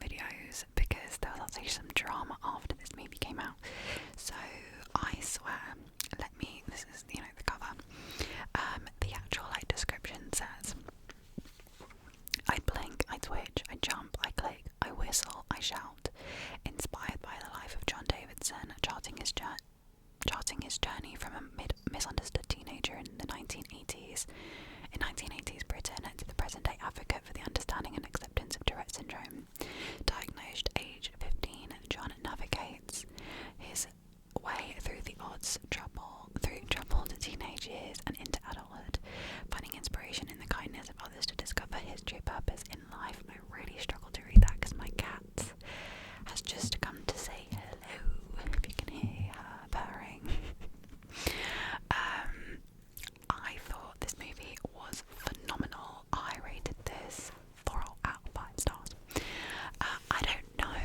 videos because there was actually some drama after this movie came out. So I swear, this is, the cover. The actual description says, I blink, I twitch, I jump, I click, I whistle, I shout. Inspired by the life of John Davidson, charting his journey from a misunderstood teenager in the 1980s. In 1980s Britain to the present-day advocate for the understanding and acceptance of Tourette syndrome. Diagnosed age 15, John navigates his way through the troubled teenage years and into adulthood, finding inspiration in the kindness of others to discover his true purpose in life. I really struggle to read that because my cat has just come to say hello, if you can hear her purring. I thought this movie was phenomenal. I rated this 4 out of 5 stars. I don't know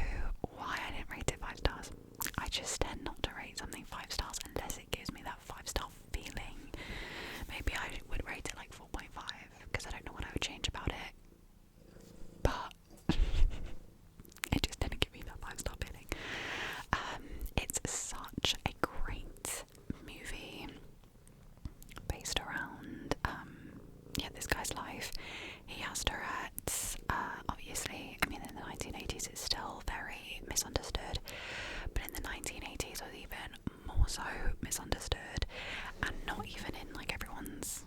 why I didn't rate it 5 stars. I just tend not to rate something 5 stars unless it gives me that 5-star feeling. Maybe I would rate it like 4.5 because I don't know what I would change about it. But it just didn't give me that 5-star feeling. It's such a great movie based around this guy's life. He has Tourette's. Obviously, I mean, in the 1980s it's still very misunderstood, but in the 1980s was even more so misunderstood, and not even in everyone's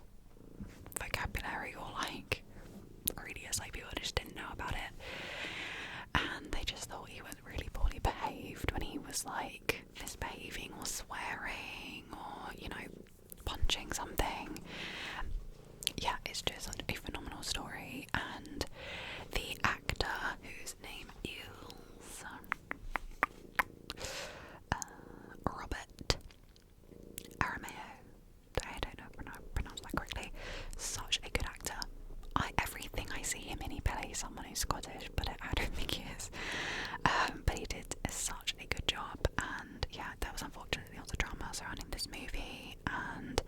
vocabulary or radius. People just didn't know about it, and they just thought he was really poorly behaved when he was misbehaving or swearing or punching something. Yeah, it's just such a phenomenal story, and the actor whose name is Robert Arameo, I don't know if I pronounced that correctly. Such a good actor. Everything I see him in, he plays someone who's Scottish, but I don't think he is. But he did such a good job, and yeah, there was unfortunately lots of drama surrounding this movie, and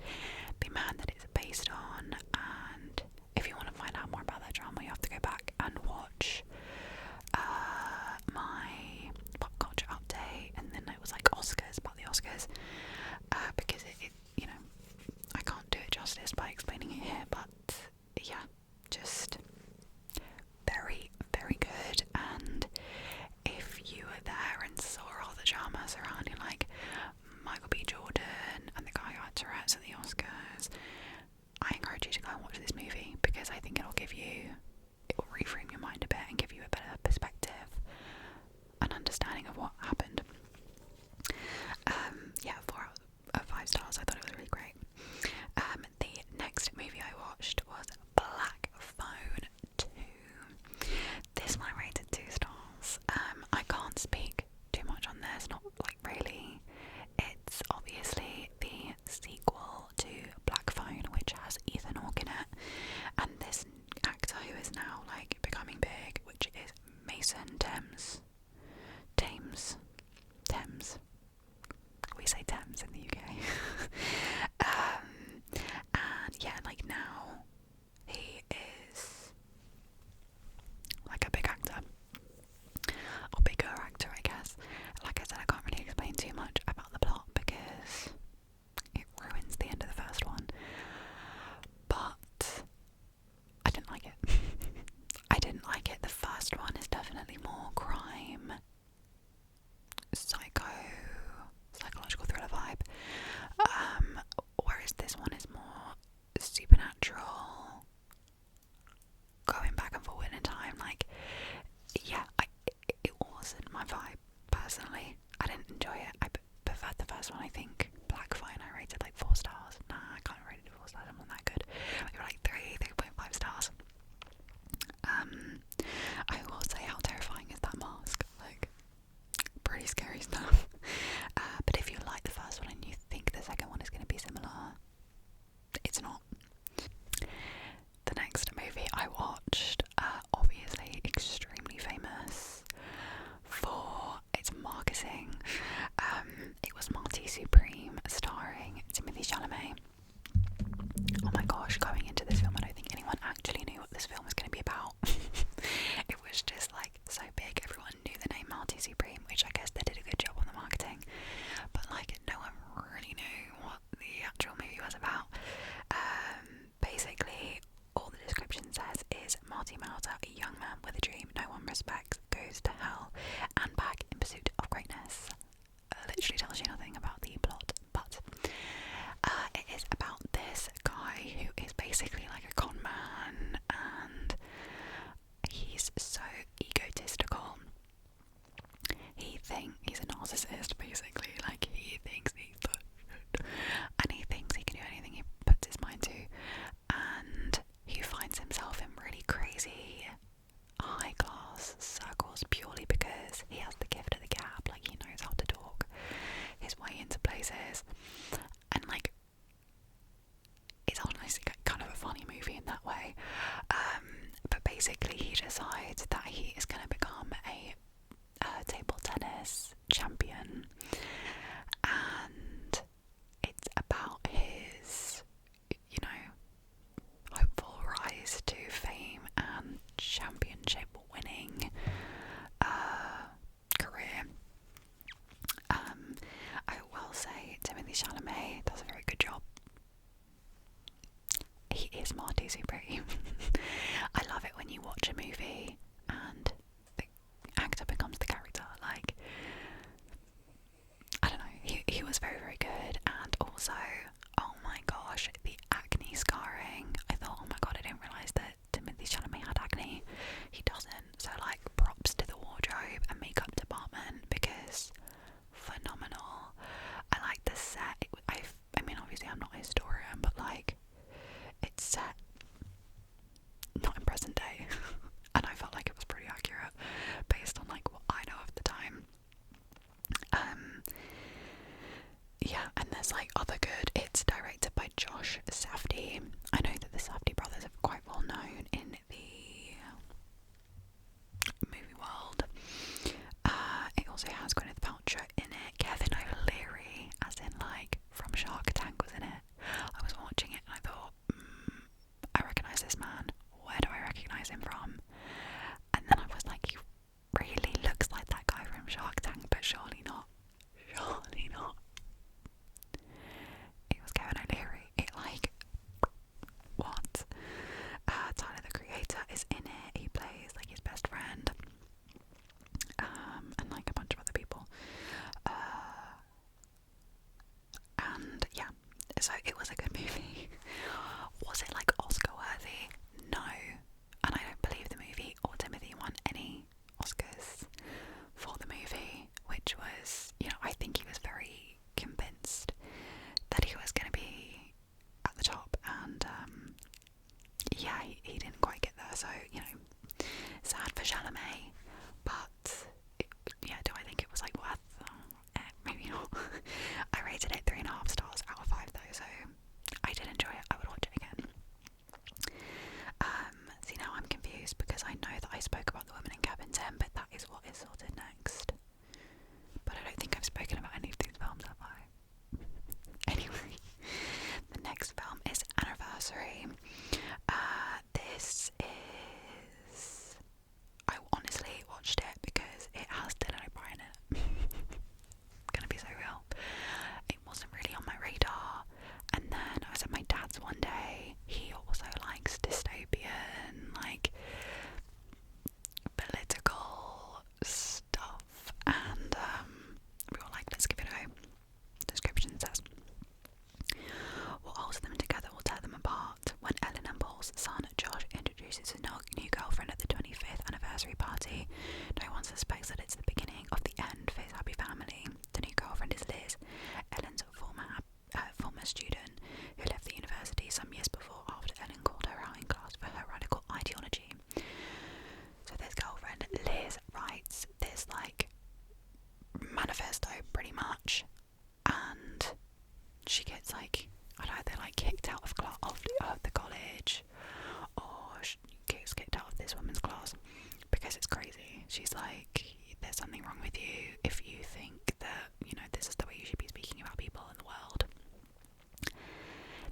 there's something wrong with you if you think that, you know, this is the way you should be speaking about people in the world.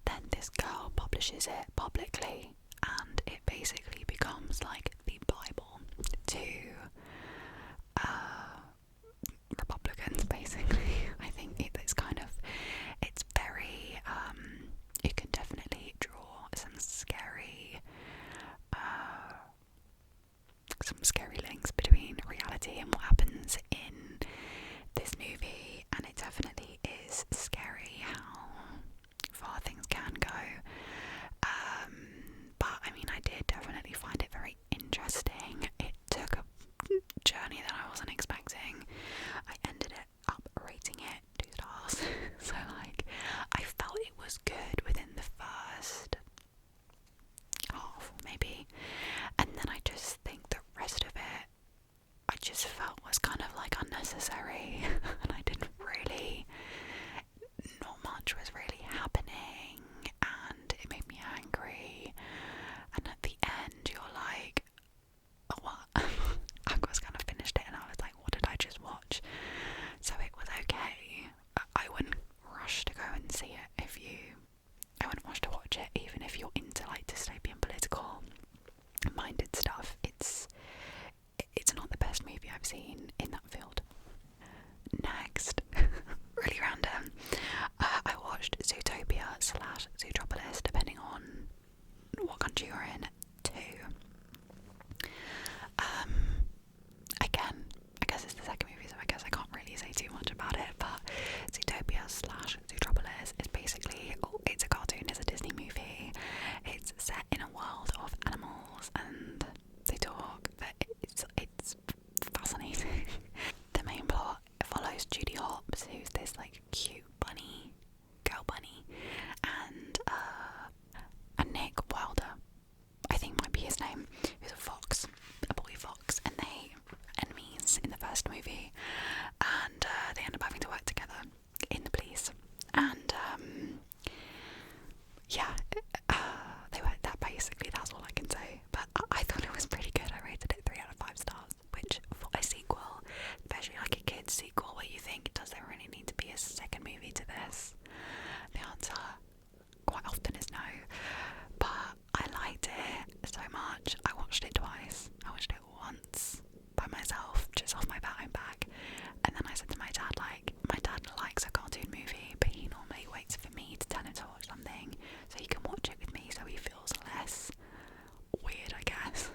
Then this girl publishes it publicly, and it basically becomes like the Bible to Republicans, basically. I think it's kind of, it's very, you can definitely draw some scary links between reality and what happens in this movie, and it definitely is scary how far things can go. But I mean, I did definitely find it very interesting. It took a journey that I wasn't expecting. I ended up rating it 2 stars. So like, I felt it was good within the first half, maybe, and then I just think the rest of it, I just felt was kind of like unnecessary, and I didn't really, not much was really happening, and it made me angry. And at the end, you're like, oh, what? I was kind of finished it, and I was like, what did I just watch? So it was okay. I wouldn't rush to go and see it I wouldn't rush to watch it, even if you're into like dystopian political minded stuff. It's not the best movie I've seen in that field. Next, really random, I watched Zootopia / Zootropolis, depending on what country you're in, too. Again, I guess it's the second movie, so I guess I can't really say too much about it, but Zootopia / Zootropolis is basically, it's a cartoon, it's a Disney movie. It's set in a world of animals and they talk, but it's fascinating. The main plot follows Judy Hopps, who's this like cute girl bunny, and Nick Wilder, I think might be his name, who's a boy fox, and they enemies in the first movie, and they end up having to work together in the police, and yeah, they were that, basically that's all I can say. But I thought it was pretty good. I rated it 3 out of 5 stars, which for a sequel, especially like a kid's sequel where you think, does there really need to be a second movie to this? The answer quite often is no. But I liked it so much. I watched it twice. I watched it once by myself, just off my own back, and then I said to my dad, like, my dad likes a cartoon movie, but he normally waits for me to tell him to watch something so he can watch it with me, so he feels less weird, I guess.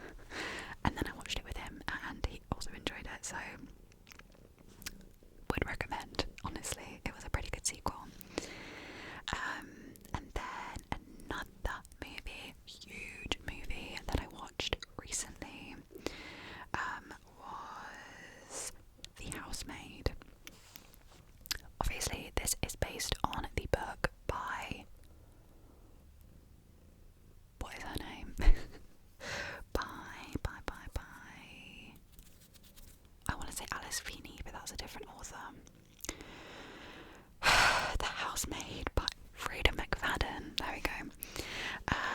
And then I watched it with him, and he also enjoyed it, so would recommend. Honestly, it was a pretty good sequel. And then another movie, huge movie that I watched recently, was The Housemaid. Obviously, this is based on the book by, what is her name? by I want to say Alice Feeney, but that's a different author. The Housemaid by Frida McFadden. There we go.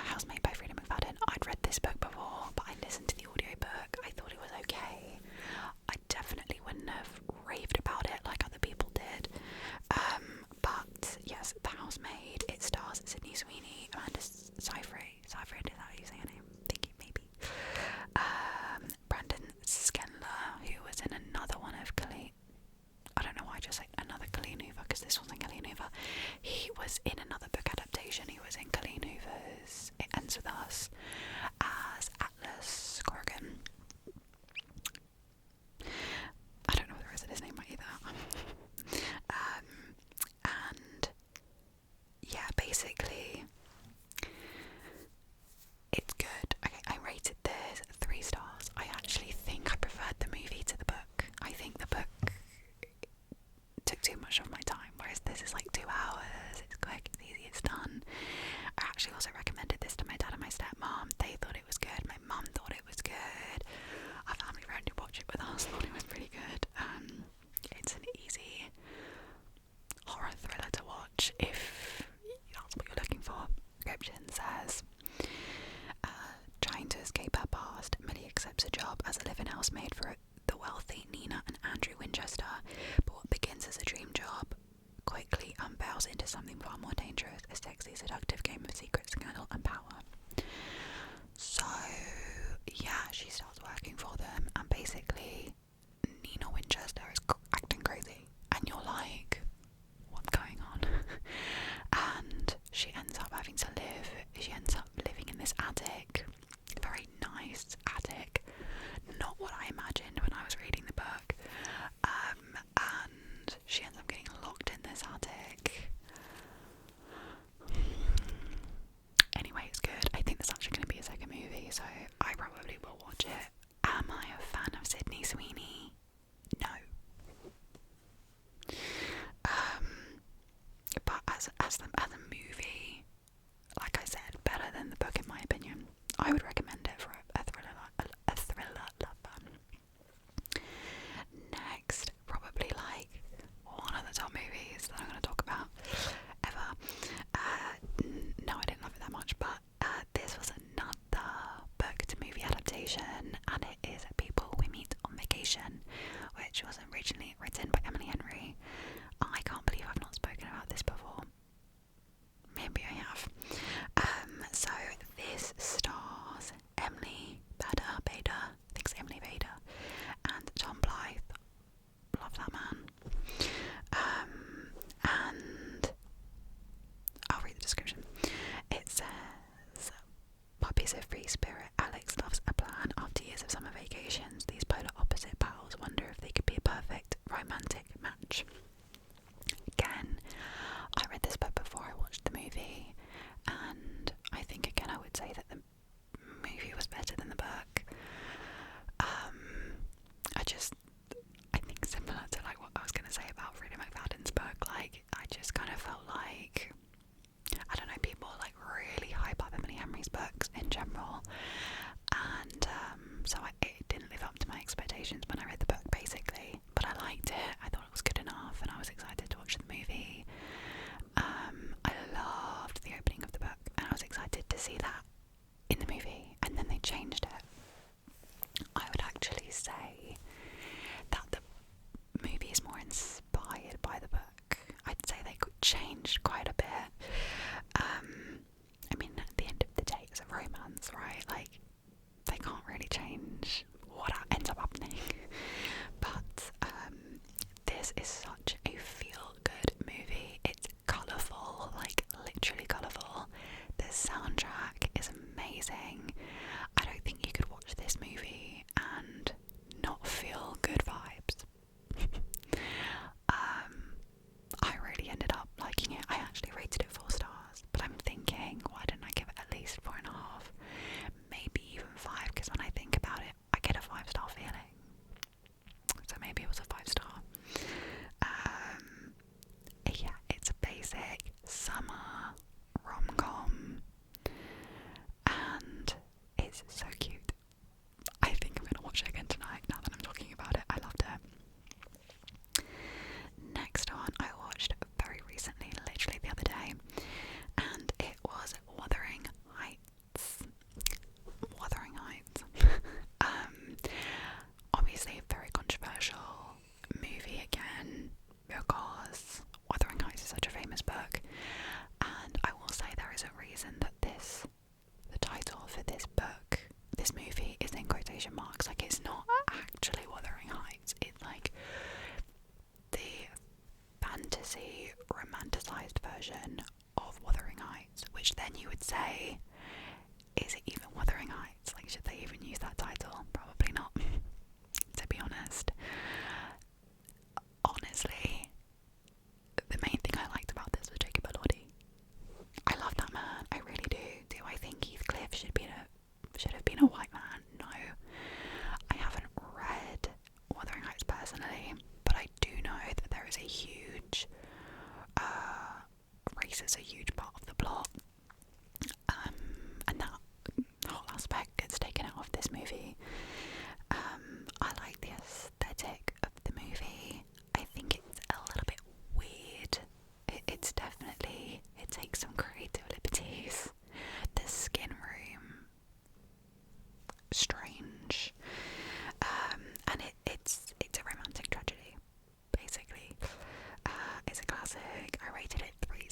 Housemaid by Frida McFadden. I'd read this book before, but I listened to the audiobook. I thought it was okay. I definitely wouldn't have raved about it like other people did. But yes, The Housemaid. It stars Sydney Sweeney, Amanda Seyfried. Is that how you say her name? Thinking maybe. Brandon Skenler, who was in another one of Colleen. I don't know why I just said another Colleen Hoover, because this wasn't Colleen Hoover. He was in another book adaptation. He was in Colleen Hoover's It Ends With Us as Atlas Corrigan. I don't know the rest of his name right either. And yeah, basically, it's good. Okay, I rated this 3 stars. I actually think I preferred the movie to the book. I think the book took too much of my time, whereas this is like 2 hours. It's quick, it's easy, it's done. I actually also recommended this to my dad and my stepmom. They into something far more dangerous, a sexy, seductive game of secret, scandal and power. So yeah, she starts working for them, and basically Nina Winchester is acting crazy, and you're like, what's going on? And she ends up living in this attic, very nice attic, not what I imagined when I was reading the book, and she ends up getting locked in this attic. Anyway, it's good. I think there's actually going to be a second movie, so I probably will watch it. Am I a fan of Sydney Sweeney? No. But as a movie, like I said, better than the book in my opinion. I would recommend it for a thriller lover. Next, probably like one of the top movies that I'm going to talk about ever. No, I didn't love it that much, but this was another book to movie adaptation, and it is People We Meet on Vacation, which was originally written by Emily Henry. I can't believe I've not spoken about this before. Maybe I have. So this stars Emily Bader, I think it's Emily Bader, and Tom Blythe. Love that man. And I'll read the description. It says, puppies of free spirit, Alex loves a plan. After years of summer vacations, these polar opposite pals wonder if they could be a perfect romantic match. Again, I read this book before I watched the movie, and I think again I would say that the movie was better than the book. I think similar to like what I was going to say about Frida McFadden's book, like I just kind of felt like, I don't know, people like really hype up Emily Henry's books in general, and so it didn't live up to my expectations when I read the book basically, but I liked it. I thought it was good enough, and I was excited to watch the movie. I loved the opening of the book, and I was excited to see that in the movie, and then they changed it. I would actually say that the movie is more inspired by the book. I'd say they changed quite a bit. I mean, at the end of the day, it's a romance, right? Like, they can't really change what ends up happening. But this is such a feel-good movie. It's colourful, like literally colourful. The soundtrack is amazing. I don't think you could watch this movie and not feel good vibes. I really ended up liking it. I actually rated it 4 stars, but I'm thinking, why didn't I give it at least 4.5? Maybe even 5, because when I think about it, I get a 5-star feeling. So maybe it was a 5-star. Yeah, it's a basic summer rom-com, and it's so cute. I think I'm gonna watch it again tonight now that I'm talking about it. I loved it. Next one I watched very recently, literally the other day, and it was Wuthering Heights. Wuthering Heights. Obviously a very controversial movie again, because Wuthering Heights is such a famous book, and I will say there is a reason that the title for this book, this movie, is in quotation marks. Like, it's not actually Wuthering Heights, it's like the fantasy romanticized version of Wuthering Heights, which then you would say, is it even Wuthering Heights? Like, should they even use that title? Probably not, to be honest. Honestly, the main thing I liked about this was Jacob Elordi. I love that man, I really do. Do I think Heathcliff should have been a white man? No. I haven't read Wuthering Heights personally, but I do know that there is a huge race is a huge part of the plot, and that whole aspect gets taken out of this movie. I like the aesthetic of the movie. I think it's a little bit weird. It's definitely, it takes some creative liberties. The skin room, strange, and it's a romantic tragedy, basically. It's a classic. I rated it 3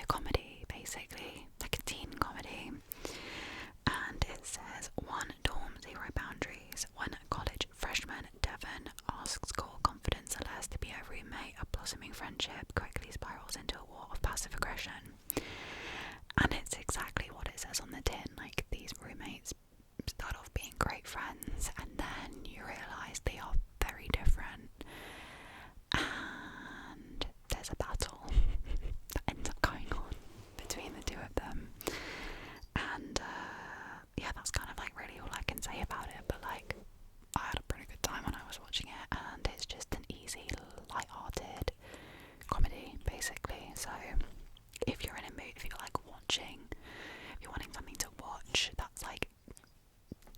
comedy, basically, like a teen comedy. And it says, one dorm, zero boundaries. One college freshman, Devon, asks cool confident Celeste to be her roommate. A blossoming friendship quickly spirals into a war of passive aggression. And it's exactly what it says on the tin. Like, these roommates start off being great friends, and then you realise they are very different. And there's a battle that ends up going on between the two of them. And yeah, that's kind of like really all I can say about it. But like, I had a pretty good time when I was watching it, and it's just an easy, light-hearted comedy, basically. So if you're in a mood, if you're like watching, if you're wanting something to watch that's like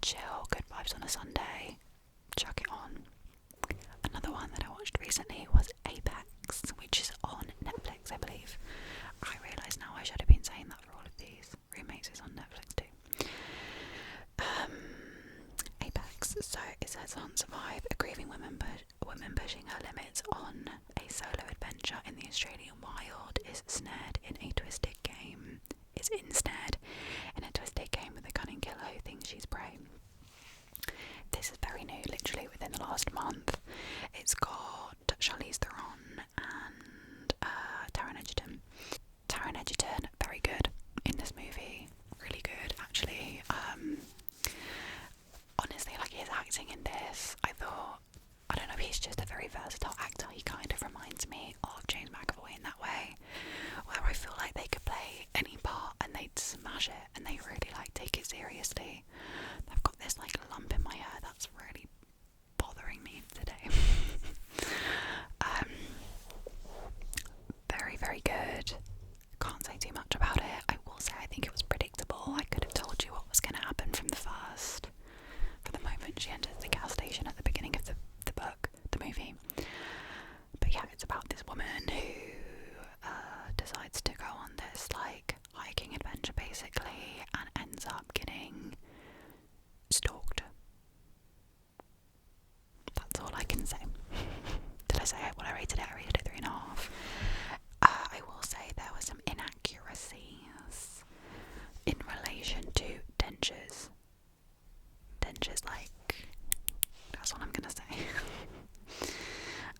chill, good vibes on a Sunday, chuck it on. Another one that I watched recently was Apex, which is on Netflix, I believe. I realise now I should have been saying that for all of these. Roommates is on Netflix too. Apex. So it says on Survive, a grieving woman pushing her limits on a solo adventure in the Australian wild is ensnared in a twisted game with a cunning killer who thinks she's prey. This is very new, literally within the last month. It's got Charlize Theron and Taron Egerton. Taron Egerton, very good in this movie. Really good, actually. Honestly, like, his acting in this, I thought, I don't know, he's just a very versatile actor. He kind of reminds me of James McAvoy in that way, where I feel like they could play any part and they'd smash it, and they really like take it seriously. I've got this like lump in my hair that's really bothering me today. Very, very good. Can't say too much about it. I will say I think it was predictable. I could have told you what was going to happen from the moment she enters the gas station at the beginning of the movie. But yeah, it's about this woman who decides to go on this like hiking adventure basically, and ends up getting stalked. That's all I can say. Did I say what I rated it? I rated it 3.5. I will say there were some inaccuracies in relation to dentures. Dentures, like, that's all I'm gonna say.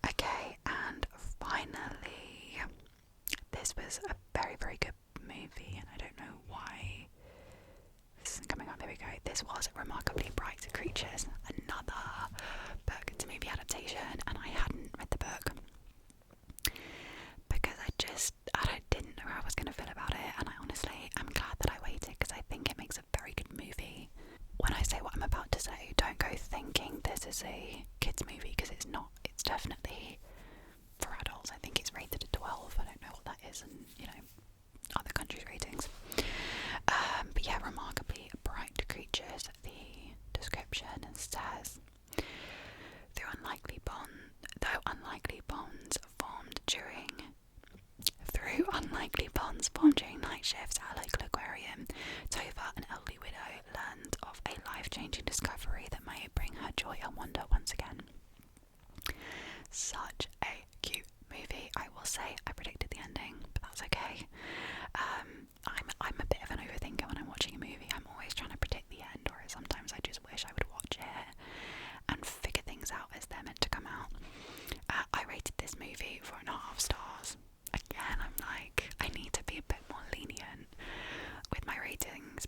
Okay, and finally, this was a very, very good movie, and I don't know why this isn't coming up. There we go. This was Remarkably Bright Creatures, another book to movie adaptation, and I hadn't read the book because I didn't know how I was going to feel about it, and I honestly am glad that I waited because I think it makes a very good movie. When I say what I'm about to say, don't go thinking this is a kids movie, because it's not. It's definitely for adults. I think it's rated at 12. I don't know what that is, and other countries' ratings. But yeah, Remarkably Bright Creatures. The description says, though unlikely bonds formed during night shifts at a local aquarium, Tova, an elderly widow, learns of a life-changing discovery that may bring her joy and wonder once again. Such a cute movie. I will say I predicted the ending, but that's okay. I'm a bit of an overthinker when I'm watching a movie. I'm always trying to predict the end, or sometimes I just wish I would watch it and figure things out as they're meant to come out. I rated this movie 4.5 stars. Again, I'm like, I need to be a bit more lenient with my ratings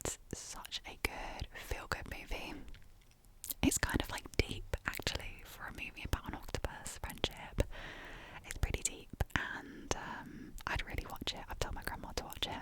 It's such a good, feel-good movie. It's kind of like deep, actually, for a movie about an octopus friendship. It's pretty deep, and I'd really watch it. I've told my grandma to watch it.